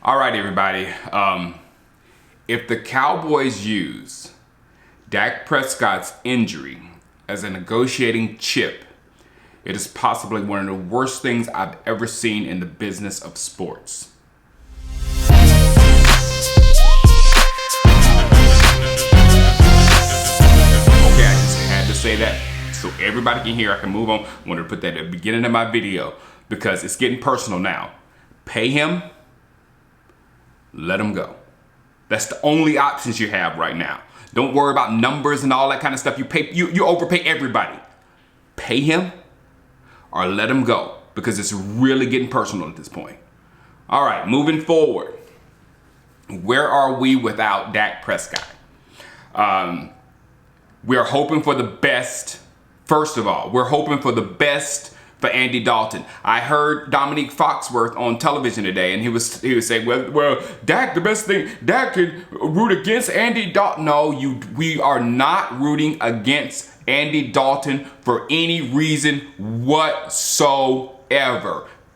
All right, everybody. If the Cowboys use Dak Prescott's injury as a negotiating chip, it is possibly one of the worst things I've ever seen in the business of sports. Okay, I just had to say that so everybody can hear. I can move on. I wanted to put that at the beginning of my video because it's getting personal now. Pay him, let him go. That's the only options you have right now. Don't worry about numbers and all that kind of stuff. You overpay everybody. Pay him or let him go because it's really getting personal at this point. All right, moving forward. Where are we without Dak Prescott? We're hoping for the best. First of all, we're hoping for the best for Andy Dalton. I heard Dominique Foxworth on television today, and he was saying, well, Dak, the best thing, Dak can root against Andy Dalton. No, we are not rooting against Andy Dalton for any reason whatsoever.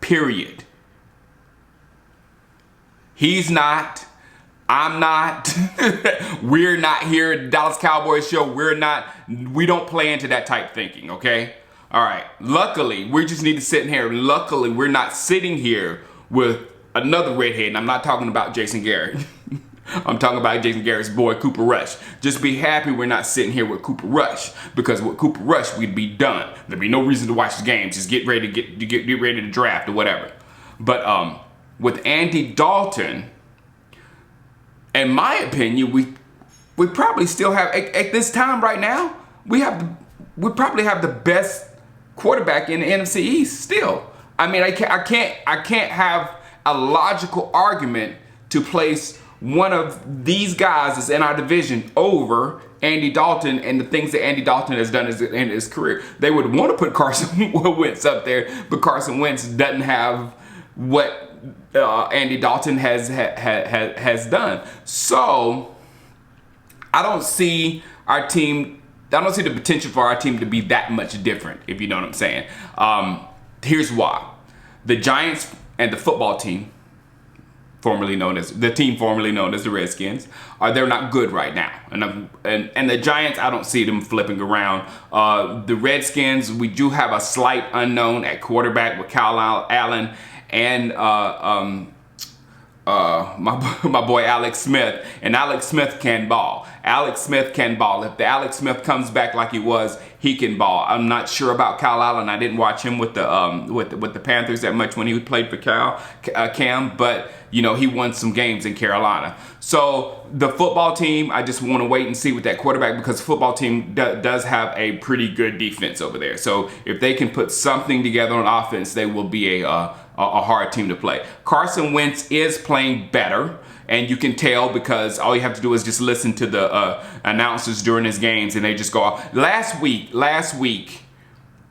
Period. He's not. I'm not. We're not here at the Dallas Cowboys show. We don't play into that type thinking, okay? All right. Luckily, we just need to sit in here. Luckily, we're not sitting here with another redhead. And I'm not talking about Jason Garrett. I'm talking about Jason Garrett's boy, Cooper Rush. Just be happy we're not sitting here with Cooper Rush, because with Cooper Rush, we'd be done. There'd be no reason to watch the games. Just get ready to get ready to draft or whatever. But with Andy Dalton, in my opinion, we probably still have at this time right now. We probably have the best quarterback in the NFC East still. I mean, I can't have a logical argument to place one of these guys that's in our division over Andy Dalton and the things that Andy Dalton has done in his career. They would want to put Carson Wentz up there, but Carson Wentz doesn't have what Andy Dalton has done. So I don't see our team. I don't see the potential for our team to be that much different, if you know what I'm saying. Here's why: the Giants and the football team, formerly known as the Redskins, they're not good right now. And the Giants, I don't see them flipping around. The Redskins, we do have a slight unknown at quarterback with Kyle Allen and my boy Alex Smith. And Alex Smith can ball. Alex Smith can ball. If the Alex Smith comes back like he was, he can ball. I'm not sure about Kyle Allen. I didn't watch him with the Panthers that much when he played for Cam, but you know, he won some games in Carolina. So the football team, I just want to wait and see with that quarterback, because the football team does have a pretty good defense over there. So if they can put something together on offense, they will be a hard team to play. Carson Wentz is playing better, and you can tell because all you have to do is just listen to the announcers during his games, and they just go off. Last week,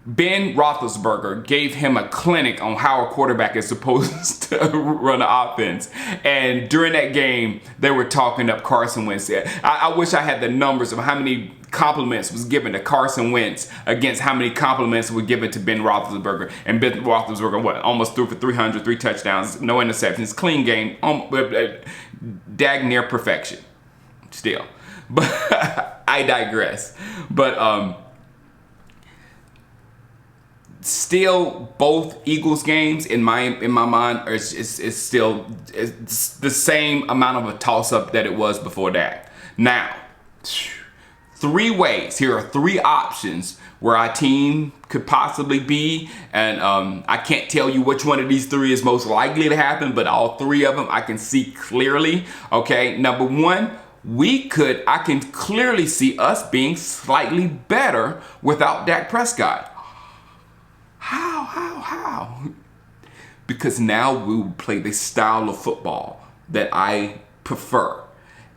Ben Roethlisberger gave him a clinic on how a quarterback is supposed to run an offense. And during that game, they were talking up Carson Wentz. I wish I had the numbers of how many compliments was given to Carson Wentz against how many compliments were given to Ben Roethlisberger. And Ben Roethlisberger, almost threw for 300, 3 touchdowns, no interceptions, clean game, dag near perfection still. But I digress. But still, both Eagles games in my mind is still the same amount of a toss-up that it was before that. Now, 3 ways. Here are 3 options where our team could possibly be, and I can't tell you which one of these 3 is most likely to happen, but all 3 of them I can see clearly. Okay, number 1, I can clearly see us being slightly better without Dak Prescott. How? Because now we will play the style of football that I prefer.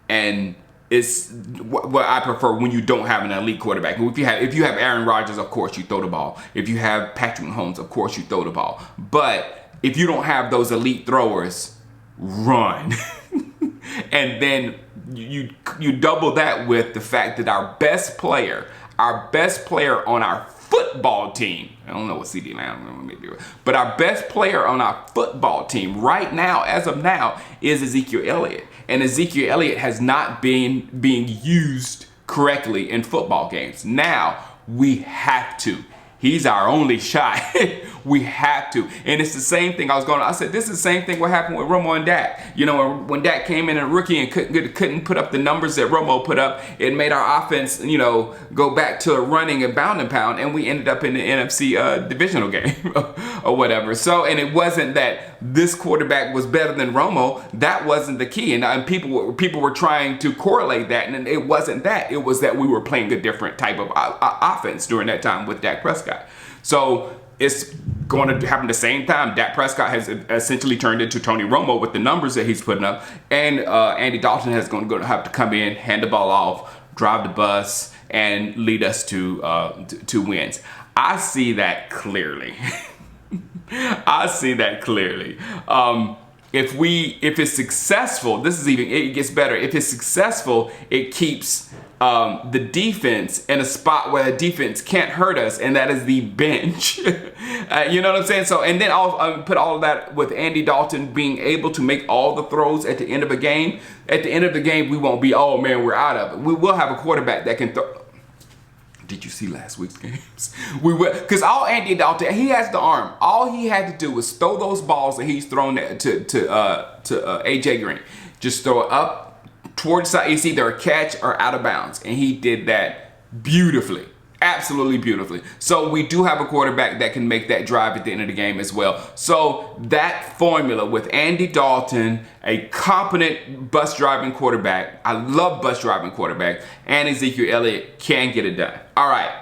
And it's what I prefer when you don't have an elite quarterback. If you have Aaron Rodgers, of course you throw the ball. If you have Patrick Mahomes, of course you throw the ball. But if you don't have those elite throwers, run. And then you double that with the fact that our best player on our football team, I don't know what CD Lamb maybe, but our best player on our football team right now, as of now, is Ezekiel Elliott. And Ezekiel Elliott has not been being used correctly in football games. Now, we have to. He's our only shot. We have to. And it's the same thing I said, this is the same thing what happened with Romo and Dak. You know, when Dak came in a rookie and couldn't put up the numbers that Romo put up, it made our offense, you know, go back to a running and bound and pound, and we ended up in the NFC divisional game or whatever. So, and it wasn't that this quarterback was better than Romo. That wasn't the key. And people were trying to correlate that, and it wasn't that. It was that we were playing a different type of offense during that time with Dak Prescott. So it's going to happen the same time. Dak Prescott has essentially turned into Tony Romo with the numbers that he's putting up, and Andy Dalton is going to have to come in, hand the ball off, drive the bus, and lead us to wins. I see that clearly. I see that clearly. If it's successful, it gets better. If it's successful, it keeps the defense in a spot where the defense can't hurt us, and that is the bench. You know what I'm saying? So, and then I'll put all of that with Andy Dalton being able to make all the throws at the end of a game. At the end of the game, we won't be, oh man, we're out of it. We will have a quarterback that can throw. Did you see last week's games? We will, because all Andy Dalton, he has the arm. All he had to do was throw those balls that he's thrown to AJ Green. Just throw it up towards the side. It's either a catch or out of bounds, and he did that beautifully. Absolutely beautifully. So we do have a quarterback that can make that drive at the end of the game as well. So that formula with Andy Dalton, a competent bus driving quarterback, I love bus driving quarterback, and Ezekiel Elliott can get it done. All right.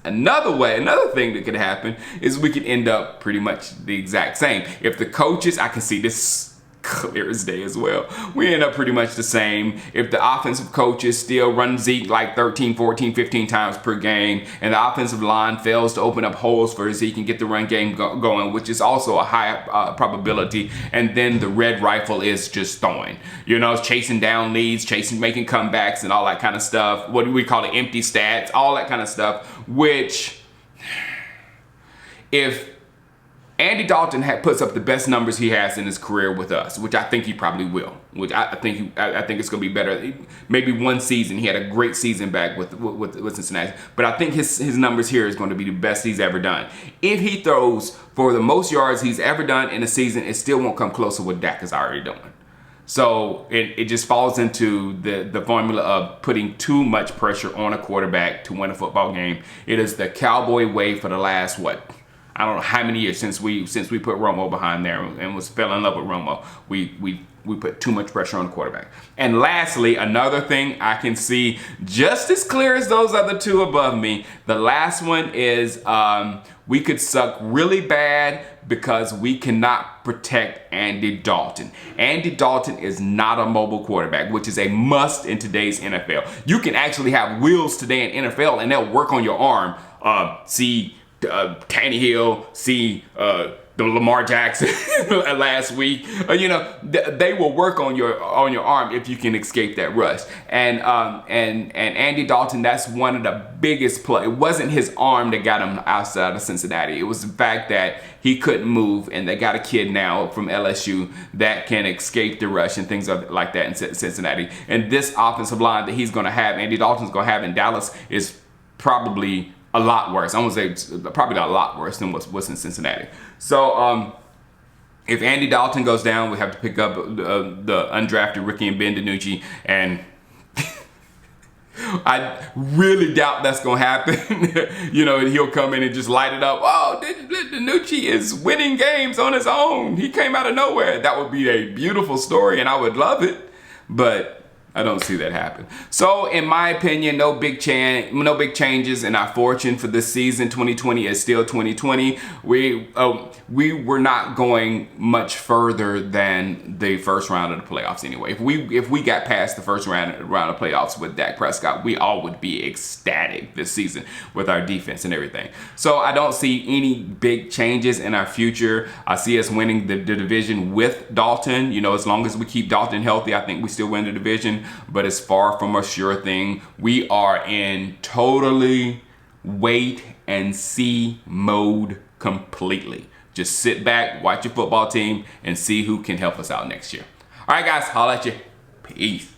Another thing that could happen is we could end up pretty much the exact same. If the coaches, I can see this clear as day as well. We end up pretty much the same. If the offensive coaches still run Zeke like 13, 14, 15 times per game, and the offensive line fails to open up holes for Zeke and get the run game going, which is also a high probability, and then the red rifle is just throwing, you know, chasing down leads, making comebacks and all that kind of stuff. What do we call it? Empty stats, all that kind of stuff, which if Andy Dalton puts up the best numbers he has in his career with us, which I think he probably will. Which I think it's going to be better. Maybe one season, he had a great season back with Cincinnati, but I think his numbers here is going to be the best he's ever done. If he throws for the most yards he's ever done in a season, it still won't come close to what Dak is already doing. So it just falls into the formula of putting too much pressure on a quarterback to win a football game. It is the Cowboy way for the last I don't know how many years since we put Romo behind there and fell in love with Romo. We put too much pressure on the quarterback. And lastly, another thing I can see just as clear as those other two above me. The last one is we could suck really bad because we cannot protect Andy Dalton. Andy Dalton is not a mobile quarterback, which is a must in today's NFL. You can actually have wheels today in NFL and they'll work on your arm. See Tannehill, see the Lamar Jackson last week. They will work on your arm if you can escape that rush. And Andy Dalton, that's one of the biggest play. It wasn't his arm that got him outside of Cincinnati. It was the fact that he couldn't move, and they got a kid now from LSU that can escape the rush and things like that in Cincinnati. And this offensive line that he's going to have, Andy Dalton's going to have in Dallas, is probably a lot worse. I won't say probably a lot worse than what's in Cincinnati. So if Andy Dalton goes down, we have to pick up the undrafted rookie and Ben DiNucci, and I really doubt that's going to happen. He'll come in and just light it up. Oh, DiNucci is winning games on his own. He came out of nowhere. That would be a beautiful story, and I would love it, but I don't see that happen. So, in my opinion, no big changes in our fortune for this season. 2020 is still 2020. We were not going much further than the first round of the playoffs anyway. If we got past the first round of playoffs with Dak Prescott, we all would be ecstatic this season with our defense and everything. So I don't see any big changes in our future. I see us winning the division with Dalton. As long as we keep Dalton healthy, I think we still win the division. But it's far from a sure thing. We are in totally wait and see mode completely. Just sit back, watch your football team, and see who can help us out next year. All right, guys, holla at you. Peace.